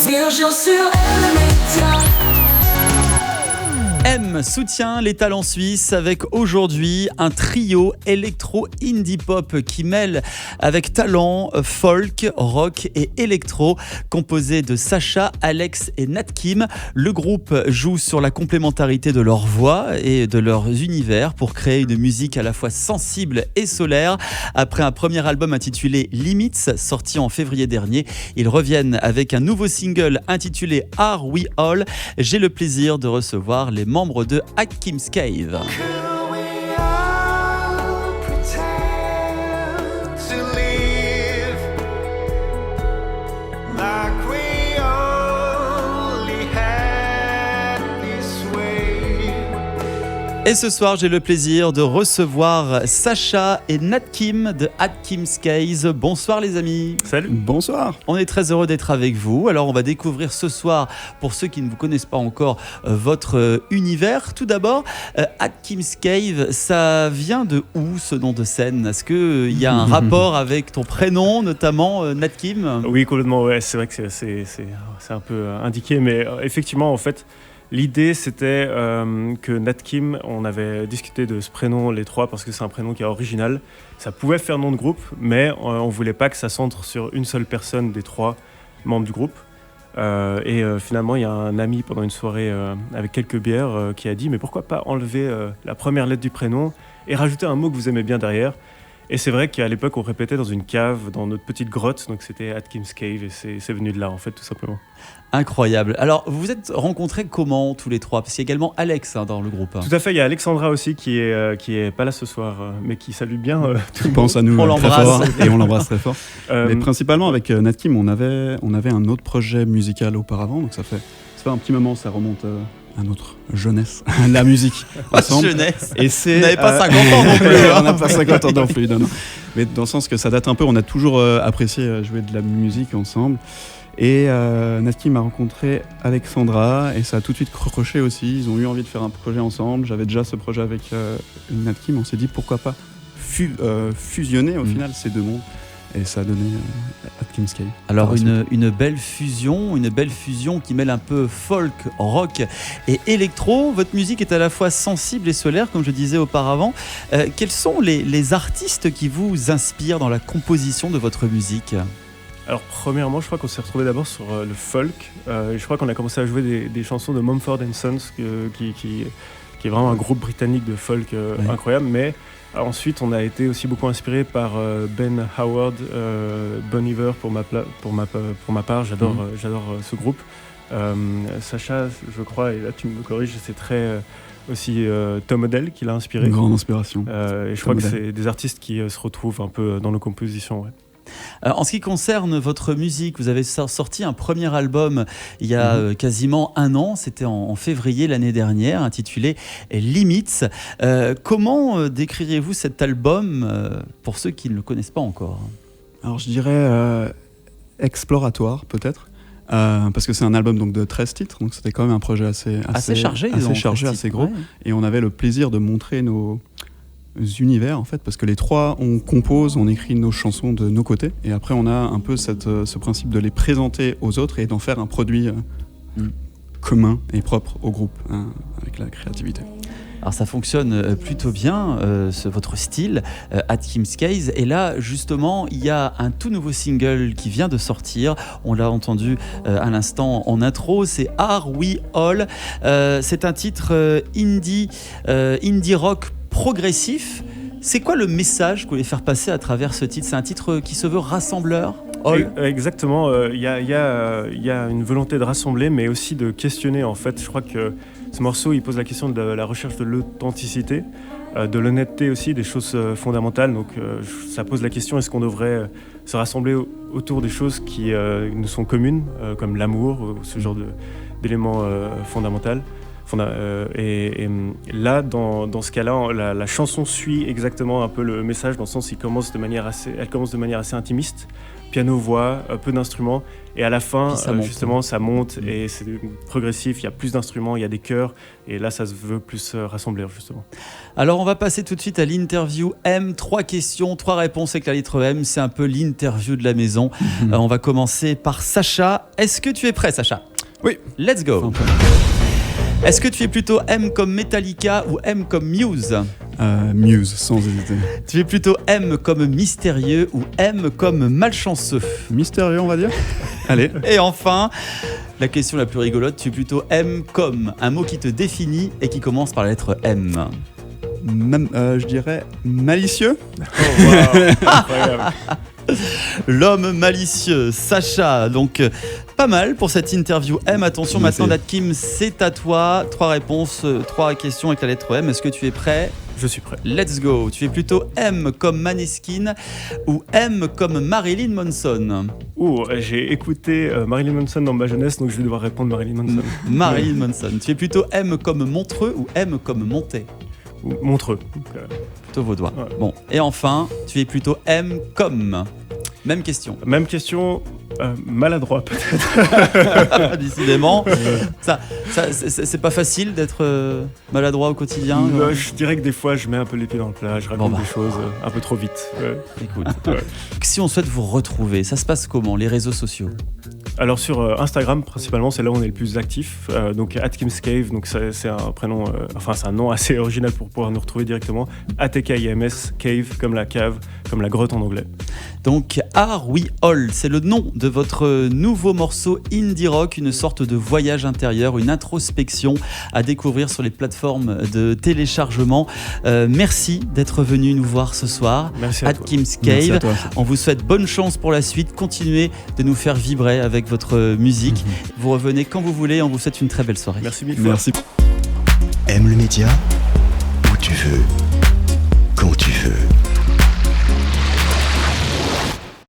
Virgile sur Elementa. M soutient les talents suisses avec aujourd'hui un trio électro-indie pop qui mêle avec talent folk, rock et électro, composé de Sacha, Alex et Nat Kim. Le groupe joue sur la complémentarité de leurs voix et de leurs univers pour créer une musique à la fois sensible et solaire. Après un premier album intitulé Limits, sorti en février dernier, ils reviennent avec un nouveau single intitulé Are We All. J'ai le plaisir de recevoir les membres de Atkins Cave. Et ce soir, j'ai le plaisir de recevoir Sacha et Nat Kim de Atkins Cave. Bonsoir les amis. Salut. Bonsoir. On est très heureux d'être avec vous. Alors on va découvrir ce soir, pour ceux qui ne vous connaissent pas encore, votre univers. Tout d'abord, Atkins Cave, ça vient de où ce nom de scène ? Est-ce qu'il y a un rapport avec ton prénom, notamment Nat Kim ? Oui, complètement. Ouais, c'est vrai que c'est un peu indiqué, mais effectivement, en fait, l'idée, c'était que Nat Kim, on avait discuté de ce prénom, les trois, parce que c'est un prénom qui est original. Ça pouvait faire nom de groupe, mais on ne voulait pas que ça centre sur une seule personne des trois membres du groupe. Finalement, il y a un ami pendant une soirée avec quelques bières qui a dit « Mais pourquoi pas enlever la première lettre du prénom et rajouter un mot que vous aimez bien derrière ?» Et c'est vrai qu'à l'époque, on répétait dans une cave, dans notre petite grotte, donc c'était Atkins Cave, et c'est venu de là, en fait, tout simplement. Incroyable. Alors, vous vous êtes rencontrés comment, tous les trois ? Parce qu'il y a également Alex dans le groupe. Tout à fait, il y a Alexandra aussi qui est pas là ce soir, mais qui salue bien tout le monde. Pense à nous On très fort, et on l'embrasse très fort. Mais Euh, principalement avec Nat Kim, on avait un autre projet musical auparavant, donc ça fait un petit moment, ça remonte à notre jeunesse, la musique ensemble. Jeunesse. Et c'est, Vous n'avez pas 50 ans non plus. on n'a pas 50 ans non plus, non. Mais dans le sens que ça date un peu, on a toujours apprécié jouer de la musique ensemble. Et Nat Kim a rencontré Alexandra et ça a tout de suite croché aussi. Ils ont eu envie de faire un projet ensemble. J'avais déjà ce projet avec Nat Kim. On s'est dit pourquoi pas fusionner au final ces deux mondes. Et ça a donné Atkins Cave. Alors une belle fusion qui mêle un peu folk, rock et électro. Votre musique est à la fois sensible et solaire, comme je disais auparavant. Quels sont les artistes qui vous inspirent dans la composition de votre musique ? Alors premièrement, je crois qu'on s'est retrouvés d'abord sur le folk. Et je crois qu'on a commencé à jouer des chansons de Mumford & Sons, qui est vraiment un groupe britannique de folk incroyable. Mais ensuite, on a été aussi beaucoup inspiré par Ben Howard, Bon Iver pour ma part. J'adore ce groupe. Sacha, je crois, et là tu me corriges, c'est très aussi Tom Odell qui l'a inspiré. Une grande inspiration. Et je crois que c'est des artistes qui se retrouvent un peu dans nos compositions. Ouais. En ce qui concerne votre musique, vous avez sorti un premier album il y a quasiment un an, c'était en février l'année dernière, intitulé Limits. Comment décririez-vous cet album pour ceux qui ne le connaissent pas encore ? Alors je dirais exploratoire peut-être. Parce que c'est un album donc, de 13 titres, donc c'était quand même un projet assez chargé, assez gros. Ouais. Et on avait le plaisir de montrer nos univers en fait, parce que les trois on compose, on écrit nos chansons de nos côtés, et après on a un peu ce principe de les présenter aux autres et d'en faire un produit commun et propre au groupe, avec la créativité. Alors ça fonctionne plutôt bien, votre style, Atkins Cave. Et là, justement, il y a un tout nouveau single qui vient de sortir. On l'a entendu à l'instant en intro, c'est Are We All. C'est un titre indie rock progressif. C'est quoi le message que vous voulez faire passer à travers ce titre ? C'est un titre qui se veut rassembleur ? Exactement, il y a une volonté de rassembler, mais aussi de questionner. En fait, je crois que ce morceau, il pose la question de la recherche de l'authenticité, de l'honnêteté aussi, des choses fondamentales. Donc ça pose la question, est-ce qu'on devrait se rassembler autour des choses qui nous sont communes, comme l'amour, ce genre d'éléments fondamentaux. Et là, dans ce cas-là, la chanson suit exactement un peu le message, dans le sens où elle commence de manière assez intimiste, piano-voix, peu d'instruments. Et à la fin, Puis ça monte. justement, ça monte et c'est progressif. Il y a plus d'instruments, il y a des chœurs. Et là, ça se veut plus rassembler, justement. Alors on va passer tout de suite à l'interview M. 3 questions, 3 réponses avec la lettre M. C'est un peu l'interview de la maison. On va commencer par Sacha. Est-ce que tu es prêt, Sacha ? Oui. Let's go. Est-ce que tu es plutôt M comme Metallica ou M comme Muse ? Muse, sans hésiter. Tu es plutôt M comme mystérieux ou M comme malchanceux ? Mystérieux, on va dire. Allez. Et enfin, la question la plus rigolote, tu es plutôt M comme un mot qui te définit et qui commence par la lettre M. Je dirais malicieux. Oh, wow, incroyable. L'homme malicieux, Sacha. Donc, pas mal pour cette interview M. Attention, Merci. maintenant, Natkim, c'est à toi. 3 réponses, 3 questions avec la lettre M. Est-ce que tu es prêt ? Je suis prêt. Let's go. Tu es plutôt M comme Maneskin ou M comme Marilyn Manson ? J'ai écouté Marilyn Manson dans ma jeunesse, donc je vais devoir répondre Marilyn Manson. Marilyn Manson. Tu es plutôt M comme Montreux ou M comme Montais ? Ou Montreux. Plutôt vaudois. Ouais. Bon. Et enfin, tu es plutôt M comme. Même question. Même question, maladroit peut-être. Décidément. C'est pas facile d'être maladroit au quotidien. Je dirais que des fois, je mets un peu les pieds dans le plat, je raconte Bon, bah. des choses un peu trop vite. Ouais. Écoute. Ouais. Si on souhaite vous retrouver, ça se passe comment ? Les réseaux sociaux ? Alors sur Instagram principalement, c'est là où on est le plus actif. Donc Atkim's Cave, donc c'est un prénom, c'est un nom assez original pour pouvoir nous retrouver directement. ATKIMS Cave, comme la cave, comme la grotte en anglais. Donc Are We All, c'est le nom de votre nouveau morceau indie rock, une sorte de voyage intérieur, une introspection à découvrir sur les plateformes de téléchargement. Merci d'être venu nous voir ce soir. Merci à toi. Atkim's Merci à Cave. toi. On vous souhaite bonne chance pour la suite. Continuez de nous faire vibrer avec votre musique. Vous revenez quand vous voulez. On vous souhaite une très belle soirée. Merci mille fois. Merci. Aime le média où tu veux, quand tu veux.